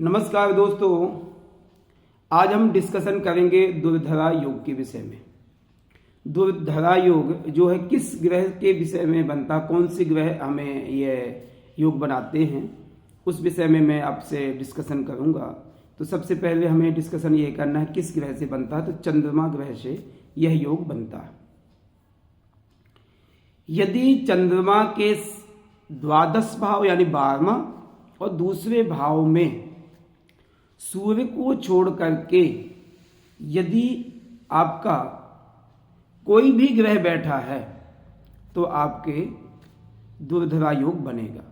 नमस्कार दोस्तों, आज हम डिस्कशन करेंगे दुर्धरा योग के विषय में। दुर्धरा योग जो है किस ग्रह के विषय में बनता, कौन से ग्रह हमें ये योग बनाते हैं, उस विषय में मैं आपसे डिस्कशन करूंगा। तो सबसे पहले हमें डिस्कशन ये करना है किस ग्रह से बनता है। तो चंद्रमा ग्रह से यह योग बनता है। यदि चंद्रमा के द्वादश भाव यानी 12वां और दूसरे भाव में सूर्य को छोड़ करके यदि आपका कोई भी ग्रह बैठा है तो आपके दुर्धरा योग बनेगा।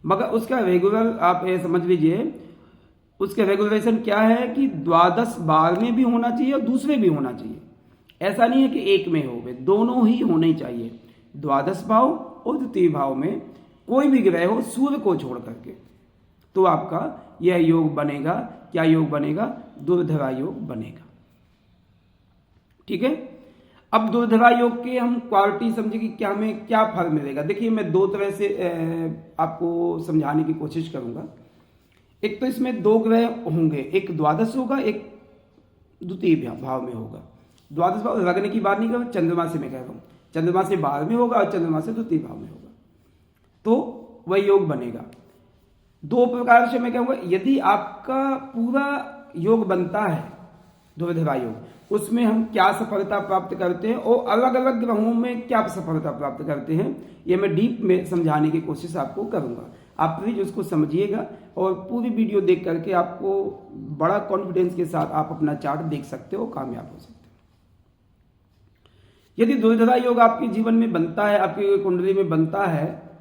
मगर उसका रेगुलर आप ये समझ लीजिए, उसका रेगुलरेशन क्या है कि द्वादश 12वें भी होना चाहिए और दूसरे भी होना चाहिए। ऐसा नहीं है कि एक में हो गए, दोनों ही होने चाहिए। द्वादश भाव और द्वितीय भाव में कोई भी ग्रह हो सूर्य को छोड़ करके, तो आपका यह योग बनेगा। क्या योग बनेगा? दुर्धरा योग बनेगा। ठीक है। अब दुर्धरा योग के हम क्वालिटी समझे कि क्या हमें क्या फल मिलेगा। देखिए, मैं दो तरह से आपको समझाने की कोशिश करूंगा। एक तो इसमें दो ग्रह होंगे, एक द्वादश होगा, एक द्वितीय भाव में होगा। द्वादश भाव लगने की बात नहीं कर रहा, चंद्रमा से मैं कह रहा हूं। चंद्रमा से 12वें होगा और चंद्रमा से द्वितीय भाव में होगा, तो वह योग बनेगा। दो प्रकार से मैं कहूंगा, यदि आपका पूरा योग बनता है दुर्धरा योग, उसमें हम क्या सफलता प्राप्त करते हैं और अलग अलग ग्रहों में क्या सफलता प्राप्त करते हैं, ये मैं डीप में समझाने की कोशिश आपको करूंगा। आप प्लीज उसको समझिएगा और पूरी वीडियो देख करके आपको बड़ा कॉन्फिडेंस के साथ आप अपना चार्ट देख सकते हो, कामयाब हो सकते हो। यदि दुर्धरा योग आपके जीवन में बनता है, आपकी कुंडली में बनता है,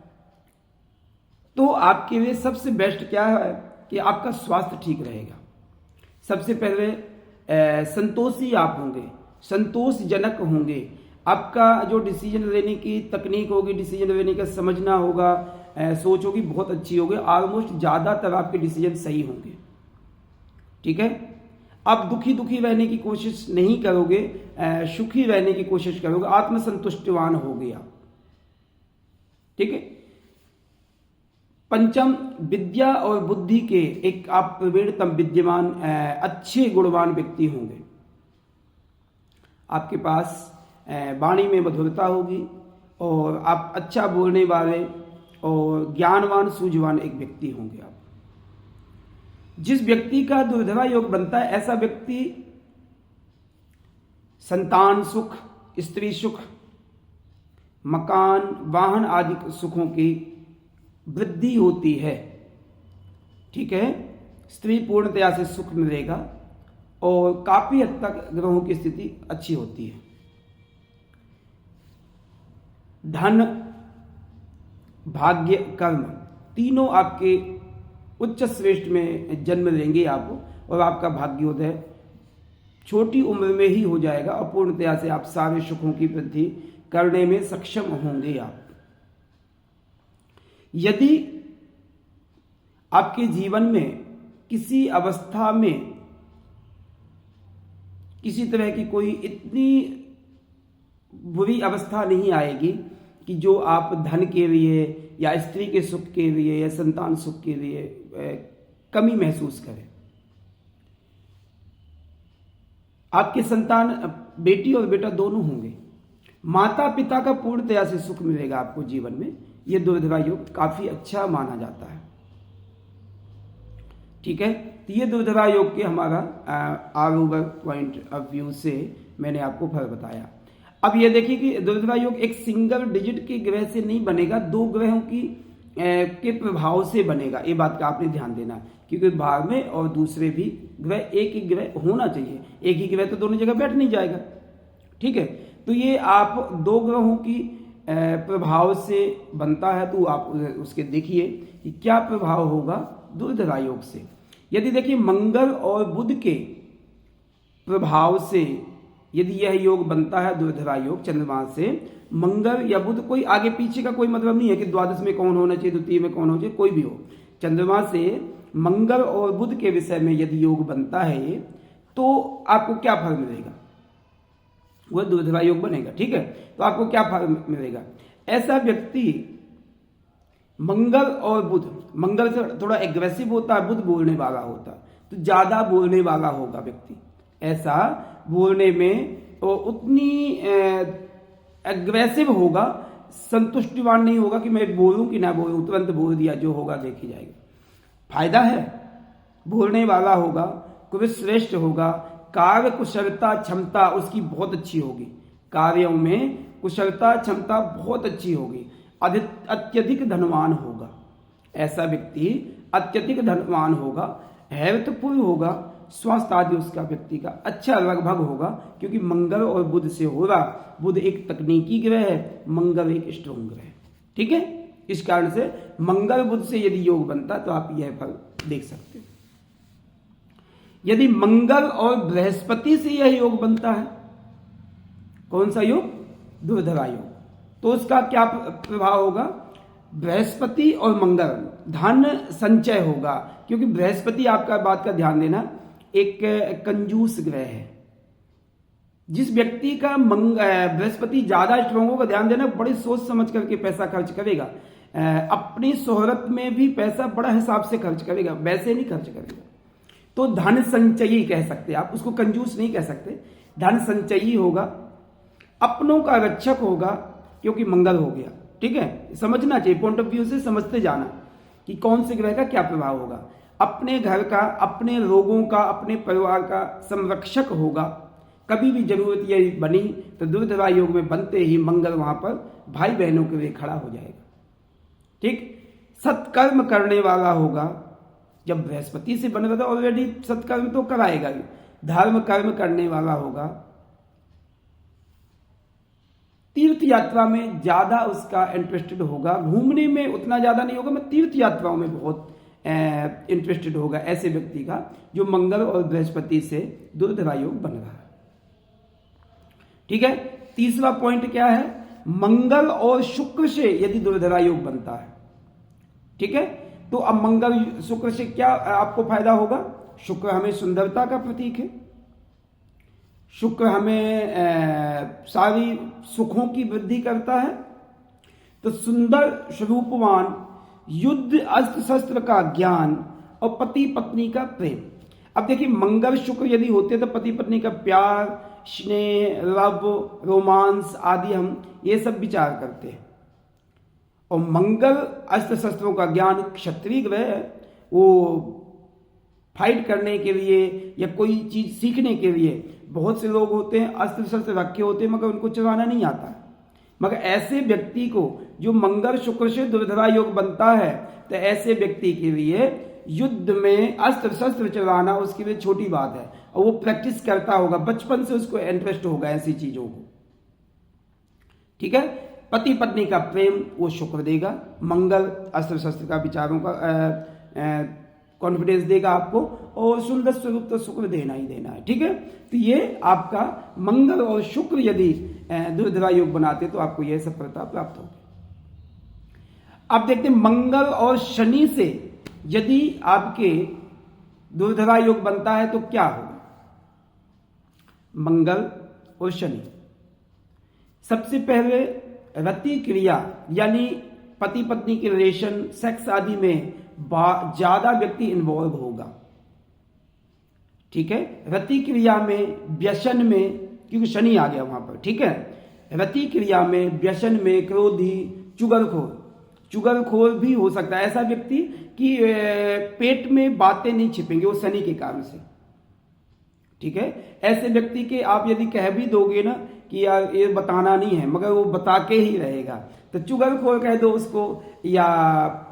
तो आपके लिए सबसे बेस्ट क्या है कि आपका स्वास्थ्य ठीक रहेगा। सबसे पहले संतोषी आप होंगे, संतोषजनक होंगे। आपका जो डिसीजन लेने की तकनीक होगी, डिसीजन लेने का समझना होगा, सोच होगी, बहुत अच्छी होगी। ऑलमोस्ट ज्यादातर आपके डिसीजन सही होंगे। ठीक है। आप दुखी दुखी रहने की कोशिश नहीं करोगे, सुखी रहने की कोशिश करोगे, आत्मसंतुष्टवान होगे आप। ठीक है। पंचम, विद्या और बुद्धि के एक आप प्रवीणतम विद्यमान अच्छे गुणवान व्यक्ति होंगे। आपके पास वाणी में मधुरता होगी और आप अच्छा बोलने वाले और ज्ञानवान सूझवान एक व्यक्ति होंगे आप। जिस व्यक्ति का दुर्धरा योग बनता है, ऐसा व्यक्ति संतान सुख, स्त्री सुख, मकान, वाहन आदि सुखों की वृद्धि होती है। ठीक है। स्त्री पूर्णतया से सुख मिलेगा और काफी हद तक ग्रहों की स्थिति अच्छी होती है। धन, भाग्य, कर्म तीनों आपके उच्च श्रेष्ठ में जन्म लेंगे आप, और आपका भाग्योदय छोटी उम्र में ही हो जाएगा और पूर्णतया से आप सारे सुखों की वृद्धि करने में सक्षम होंगे आप। यदि आपके जीवन में किसी अवस्था में किसी तरह की कोई इतनी बुरी अवस्था नहीं आएगी कि जो आप धन के लिए या स्त्री के सुख के लिए या संतान सुख के लिए कमी महसूस करें। आपके संतान बेटी और बेटा दोनों होंगे। माता पिता का पूर्णतया से सुख मिलेगा आपको जीवन में। यह दुर्धरा योग काफी अच्छा माना जाता है। ठीक है। तो ये दुर्धरा योग के हमारा all over point of view से मैंने आपको फल बताया। अब ये देखिए कि दुर्धरा योग एक सिंगल डिजिट के ग्रह से नहीं बनेगा, दो ग्रहों की के प्रभाव से बनेगा। ये बात का आपने ध्यान देना, क्योंकि भाव में और दूसरे भी ग्रह, एक ही ग्रह होना चाहिए। एक ही ग्रह तो दोनों जगह बैठ नहीं जाएगा। ठीक है। तो ये आप दो ग्रहों की प्रभाव से बनता है, तो आप उसके देखिए कि क्या प्रभाव होगा दुर्धरा योग से। यदि देखिए मंगल और बुध के प्रभाव से यदि यह योग बनता है दुर्धरा योग चंद्रमा से, मंगल या बुध, कोई आगे पीछे का कोई मतलब नहीं है कि द्वादश में कौन होना चाहिए, द्वितीय में कौन होना चाहिए, कोई भी हो। चंद्रमा से मंगल और बुध के विषय में यदि योग बनता है तो आपको क्या फल मिलेगा? वह दुर्धरा योग बनेगा। ठीक है। तो आपको क्या फल मिलेगा? ऐसा व्यक्ति मंगल और बुध, मंगल से थोड़ा एग्रेसिव होता है, बुध बोलने वाला होता है, तो ज्यादा बोलने वाला होगा व्यक्ति, ऐसा बोलने में तो उतनी एग्रेसिव होगा, संतुष्टिवान नहीं होगा कि मैं बोलूं कि ना बोलूं, तुरंत बोल दिया, जो होगा देखी जाएगा। फायदा है, बोलने वाला होगा, कुछ श्रेष्ठ होगा, कार्य कुशलता क्षमता उसकी बहुत अच्छी होगी, कार्यों में कुशलता क्षमता बहुत अच्छी होगी, अत्यधिक धनवान होगा, ऐसा व्यक्ति अत्यधिक धनवान होगा, हैवतपूर्ण होगा, स्वास्थ्य आदि उसका व्यक्ति का अच्छा लगभग होगा, क्योंकि मंगल और बुध से हो रहा, बुध एक तकनीकी ग्रह है, मंगल एक स्ट्रॉन्ग ग्रह है, ठीक है। इस कारण से मंगल बुध से यदि योग बनता तो आप यह फल देख सकते हो। यदि मंगल और बृहस्पति से यह योग बनता है, कौन सा योग? दुर्धरा योग, तो उसका क्या प्रभाव होगा? बृहस्पति और मंगल धन संचय होगा, क्योंकि बृहस्पति आपका बात का ध्यान देना एक कंजूस ग्रह है। जिस व्यक्ति का बृहस्पति ज्यादा स्ट्रांग होगा, ध्यान देना, बड़ी सोच समझ करके पैसा खर्च करेगा, अपनी शोहरत में भी पैसा बड़ा हिसाब से खर्च करेगा, वैसे नहीं खर्च करेगा, तो धन संचयी कह सकते हैं आप उसको, कंजूस नहीं कह सकते, धन संचयी होगा, अपनों का रक्षक होगा, क्योंकि मंगल हो गया, ठीक है। समझना चाहिए, पॉइंट ऑफ व्यू से समझते जाना कि कौन से ग्रह का क्या प्रभाव होगा। अपने घर का, अपने लोगों का, अपने परिवार का संरक्षक होगा, कभी भी जरूरत यदि बनी तो दुर्धरा योग में बनते ही मंगल वहां पर भाई बहनों के लिए खड़ा हो जाएगा, ठीक। सत्कर्म करने वाला होगा, जब बृहस्पति से बन रहा था ऑलरेडी सत्कर्म तो कराएगा ही, धर्म कर्म करने वाला होगा, तीर्थ यात्रा में ज्यादा उसका इंटरेस्टेड होगा, घूमने में उतना ज्यादा नहीं होगा, मैं तीर्थ यात्राओं में बहुत इंटरेस्टेड होगा, ऐसे व्यक्ति का जो मंगल और बृहस्पति से दुर्धरा योग बन रहा है, ठीक है। तीसरा पॉइंट क्या है? मंगल और शुक्र से यदि दुर्धरा योग बनता है, ठीक है, तो अब मंगल शुक्र से क्या आपको फायदा होगा? शुक्र हमें सुंदरता का प्रतीक है, शुक्र हमें सारी सुखों की वृद्धि करता है, तो सुंदर स्वरूपवान, युद्ध अस्त्र शस्त्र का ज्ञान और पति पत्नी का प्रेम। अब देखिए, मंगल शुक्र यदि होते तो पति पत्नी का प्यार, स्नेह, लव, रोमांस आदि हम ये सब विचार करते हैं, और मंगल अस्त्र शस्त्रों का ज्ञान, क्षत्रिय ग्रह है, वो फाइट करने के लिए या कोई चीज सीखने के लिए, बहुत से लोग होते हैं अस्त्र शस्त्र रखे होते हैं मगर उनको चलाना नहीं आता, मगर ऐसे व्यक्ति को जो मंगल शुक्र से दुर्धरा योग बनता है, तो ऐसे व्यक्ति के लिए युद्ध में अस्त्र शस्त्र चलाना उसके लिए छोटी बात है, और वो प्रैक्टिस करता होगा, बचपन से उसको इंटरेस्ट होगा ऐसी चीजों को, ठीक है। पति पत्नी का प्रेम वो शुक्र देगा, मंगल अस्त्र शस्त्र का विचारों का कॉन्फिडेंस देगा आपको, और सुंदर स्वरूप तो शुक्र देना ही देना है, ठीक है। तो ये आपका मंगल और शुक्र यदि दुर्धरा योग बनाते तो आपको यह सफलता प्राप्त होगी। आप देखते हैं मंगल और शनि से यदि आपके दुर्धरा योग बनता है तो क्या होगा? मंगल और शनि, सबसे पहले रति क्रिया यानी पति पत्नी के रिलेशन, सेक्स आदि में ज्यादा व्यक्ति इन्वॉल्व होगा, ठीक है। रति क्रिया में, व्यसन में, क्योंकि शनि आ गया वहां पर, ठीक है, रति क्रिया में, व्यसन में, क्रोधी, चुगलखोर भी हो सकता है ऐसा व्यक्ति कि पेट में बातें नहीं छिपेंगे, वो शनि के कारण से, ठीक है। ऐसे व्यक्ति के आप यदि कह भी दोगे ना कि यार ये बताना नहीं है, मगर वो बता के ही रहेगा, तो चुगलखोर कह दो उसको, या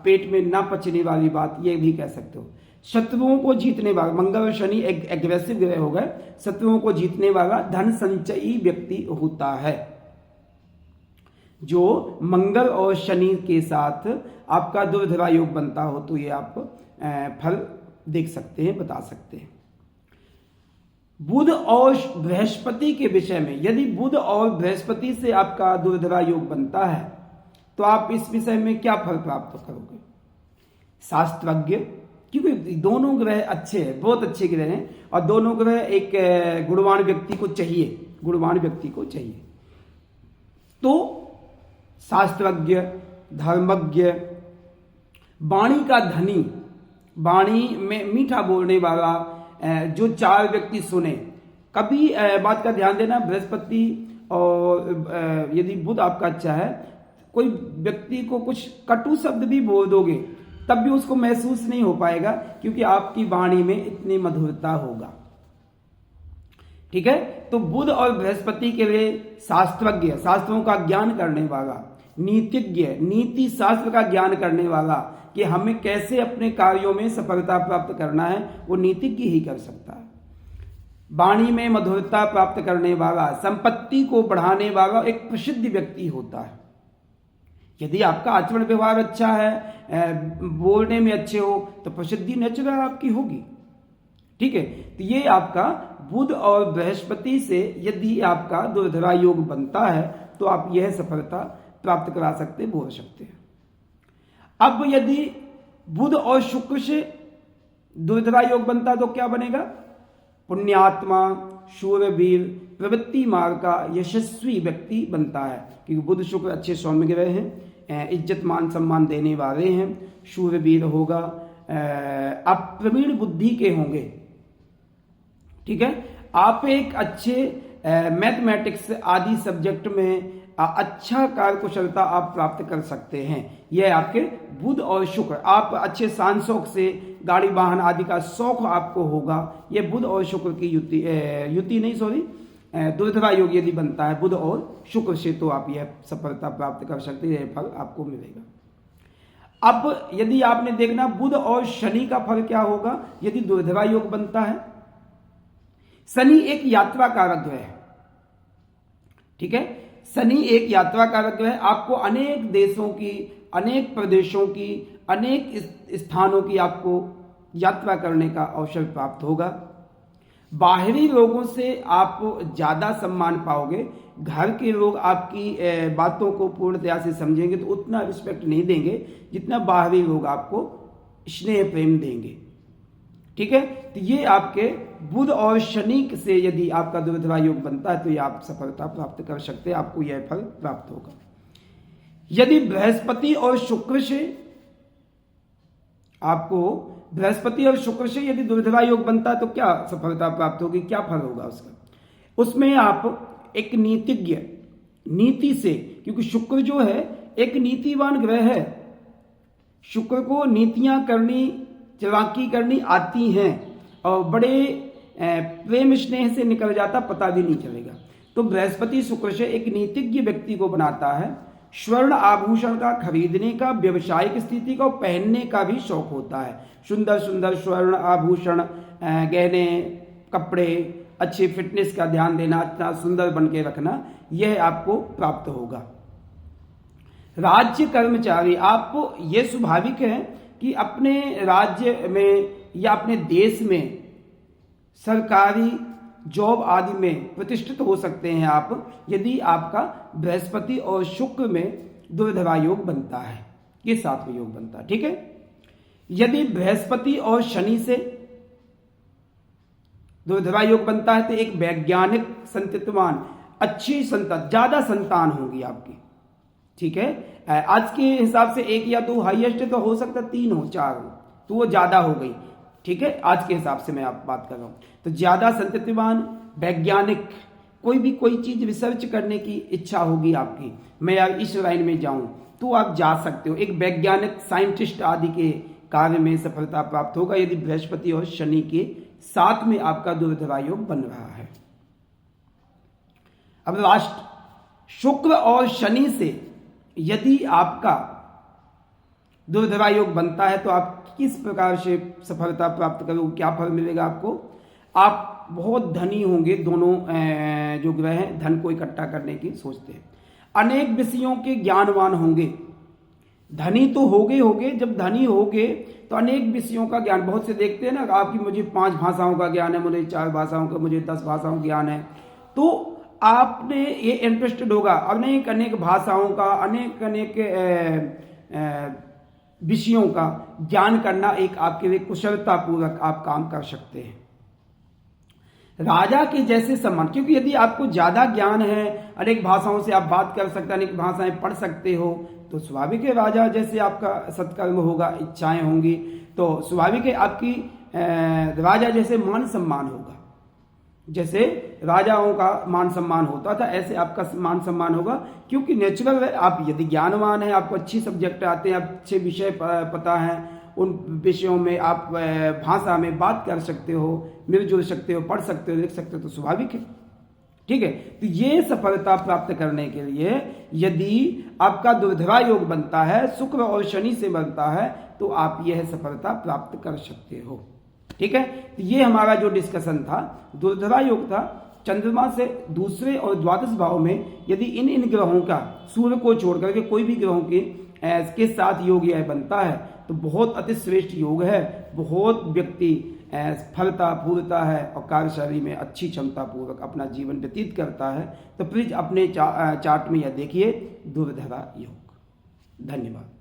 पेट में ना पचने वाली बात ये भी कह सकते हो। शत्रुओं को जीतने वाला, मंगल और शनि एग्रेसिव ग्रह हो गए, शत्रुओं को जीतने वाला धन संचयी व्यक्ति होता है। जो मंगल और शनि के साथ आपका दुर्धरा योग बनता हो तो ये आप फल देख सकते हैं, बता सकते हैं। बुध और बृहस्पति के विषय में, यदि बुध और बृहस्पति से आपका दुर्धरा योग बनता है तो आप इस विषय में क्या फल प्राप्त करोगे? शास्त्रज्ञ, क्योंकि दोनों ग्रह अच्छे हैं, बहुत अच्छे ग्रह हैं, और दोनों ग्रह एक गुणवान व्यक्ति को चाहिए, गुणवान व्यक्ति को चाहिए। तो शास्त्रज्ञ, धर्मज्ञ, वाणी का धनी, वाणी में मीठा बोलने वाला, जो चार व्यक्ति सुने। कभी बात का ध्यान देना, बृहस्पति और यदि बुध आपका अच्छा है, कोई व्यक्ति को कुछ कटु शब्द भी बोल दोगे तब भी उसको महसूस नहीं हो पाएगा, क्योंकि आपकी वाणी में इतनी मधुरता होगा। ठीक है, तो बुध और बृहस्पति के लिए शास्त्रज्ञ, शास्त्रों का ज्ञान करने वाला, नीतिज्ञ, नीति शास्त्र का ज्ञान करने वाला, कि हमें कैसे अपने कार्यों में सफलता प्राप्त करना है, वो नीतिज्ञ ही कर सकता है। वाणी में मधुरता प्राप्त करने वाला, संपत्ति को बढ़ाने वाला एक प्रसिद्ध व्यक्ति होता है। यदि आपका आचरण व्यवहार अच्छा है, बोलने में अच्छे हो, तो प्रसिद्धि नेचुरल आपकी होगी। ठीक है, तो ये आपका बुध और बृहस्पति से यदि आपका दुर्धरा योग बनता है तो आप यह सफलता प्राप्त करा सकते, बोल सकते हैं। अब यदि बुध और शुक्र से दुर्धरा योग बनता तो क्या बनेगा? पुण्यात्मा, शूरवीर, प्रवृत्ति मार्ग का यशस्वी व्यक्ति बनता है, क्योंकि बुध शुक्र अच्छे सौम्य ग्रह हैं, इज्जत मान सम्मान देने वाले हैं। शूरवीर होगा, आप प्रवीण बुद्धि के होंगे। ठीक है, आप एक अच्छे मैथमेटिक्स आदि सब्जेक्ट में अच्छा कार्यकुशलता आप प्राप्त कर सकते हैं। यह आपके बुध और शुक्र, आप अच्छे शान शौक से गाड़ी वाहन आदि का शौक आपको होगा। यह बुध और शुक्र की दुर्धरा योग यदि बनता है बुध और शुक्र से, तो आप यह सफलता प्राप्त कर सकते हैं, यह फल आपको मिलेगा। अब यदि आपने देखना बुध और शनि का फल क्या होगा यदि दुर्धरा योग बनता है। शनि एक यात्रा कारक ग्रह है। ठीक है, शनि एक यात्रा कारक ग्रह, आपको अनेक देशों की, अनेक प्रदेशों की, अनेक स्थानों की आपको यात्रा करने का अवसर प्राप्त होगा। बाहरी लोगों से आप ज्यादा सम्मान पाओगे। घर के लोग आपकी बातों को पूर्णतया से समझेंगे तो उतना रिस्पेक्ट नहीं देंगे जितना बाहरी लोग आपको स्नेह प्रेम देंगे। ठीक है, तो ये आपके बुध और शनि से यदि आपका दुर्धरा योग बनता है तो ये आप सफलता प्राप्त कर सकते हैं, आपको यह फल प्राप्त होगा। यदि बृहस्पति और शुक्र से आपको बृहस्पति और शुक्र से यदि दुर्धरा योग बनता है तो क्या सफलता प्राप्त होगी, क्या फल होगा उसका? उसमें आप एक नीतिज्ञ, नीति से, क्योंकि शुक्र जो है एक नीतिवान ग्रह है, शुक्र को नीतियां करनी, चालाकी करनी आती हैं और बड़े प्रेम स्नेह से निकल जाता, पता भी नहीं चलेगा। तो बृहस्पति शुक्र से एक नीतिज्ञ व्यक्ति को बनाता है। स्वर्ण आभूषण का खरीदने का, व्यवसायिक स्थिति को पहनने का भी शौक होता है। सुंदर सुंदर स्वर्ण आभूषण, गहने, कपड़े, अच्छे फिटनेस का ध्यान देना, अच्छा सुंदर बन के रखना, यह आपको प्राप्त होगा। राज्य कर्मचारी, आप ये स्वाभाविक है कि अपने राज्य में या अपने देश में सरकारी जॉब आदि में प्रतिष्ठित हो सकते हैं आप, यदि आपका बृहस्पति और शुक्र में दुर्धरा योग बनता है, ये सातवें योग बनता है। ठीक है, यदि बृहस्पति और शनि से दुर्धरा योग बनता है तो एक वैज्ञानिक, संततिवान, अच्छी संतान, ज्यादा संतान होगी आपकी। ठीक है, आज के हिसाब से 1 या 2 हाईएस्ट तो हो सकता, 3 हो, 4 हो, तो वो ज्यादा हो गई। ठीक है, आज के हिसाब से मैं आप बात कर रहा हूं, तो ज्यादा संततिवान, वैज्ञानिक, कोई चीज रिसर्च करने की इच्छा होगी आपकी, मैं यार इस लाइन में जाऊं, तो आप जा सकते हो। एक वैज्ञानिक, साइंटिस्ट आदि के कार्य में सफलता प्राप्त होगा यदि बृहस्पति और शनि के साथ में आपका दुर्धरा योग बन रहा है। अब लास्ट, शुक्र और शनि से यदि आपका दुर्धरा योग बनता है तो आप किस प्रकार से सफलता प्राप्त करोगे, क्या फल मिलेगा आपको? आप बहुत धनी होंगे। दोनों जो ग्रह हैं धन को इकट्ठा करने की सोचते हैं। अनेक विषयों के ज्ञानवान होंगे। धनी तो होगे, जब धनी होगे तो अनेक विषयों का ज्ञान, बहुत से देखते हैं ना, आपकी मुझे 5 भाषाओं का ज्ञान है, मुझे 4 भाषाओं का, मुझे 10 भाषाओं का ज्ञान है, तो आपने ये इंटरेस्टेड होगा अनेक भाषाओं का, अनेक विषयों का ज्ञान करना, एक आपके लिए कुशलता पूर्वक आप काम कर सकते हैं। राजा के जैसे सम्मान, क्योंकि यदि आपको ज्यादा ज्ञान है, अनेक भाषाओं से आप बात कर सकते हैं, अनेक भाषाएं पढ़ सकते हो, तो स्वाभाविक है राजा जैसे आपका सत्कर्म होगा, इच्छाएं होंगी, तो स्वाभाविक है आपकी राजा जैसे मान सम्मान होगा। जैसे राजाओं का मान सम्मान होता था, ऐसे आपका मान सम्मान होगा, क्योंकि नेचुरल है। आप यदि ज्ञानवान हैं, आपको अच्छी सब्जेक्ट आते हैं, अच्छे विषय पता है, उन विषयों में आप भाषा में बात कर सकते हो, मिलजुल सकते हो, पढ़ सकते हो, लिख सकते हो, तो स्वाभाविक है। ठीक है, तो ये सफलता प्राप्त करने के लिए यदि आपका दुर्धरा योग बनता है, शुक्र और शनि से बनता है, तो आप यह सफलता प्राप्त कर सकते हो। ठीक है, तो ये हमारा जो डिस्कशन था दुर्धरा योग था। चंद्रमा से दूसरे और द्वादश भाव में यदि इन ग्रहों का, सूर्य को छोड़ करके कोई भी ग्रहों के साथ योग यह बनता है, तो बहुत अति श्रेष्ठ योग है। बहुत व्यक्ति फलता फूलता है और कार्यशैली में अच्छी क्षमता पूर्वक अपना जीवन व्यतीत करता है। तो प्लीज अपने चार्ट में यह देखिए दुर्धरा योग। धन्यवाद।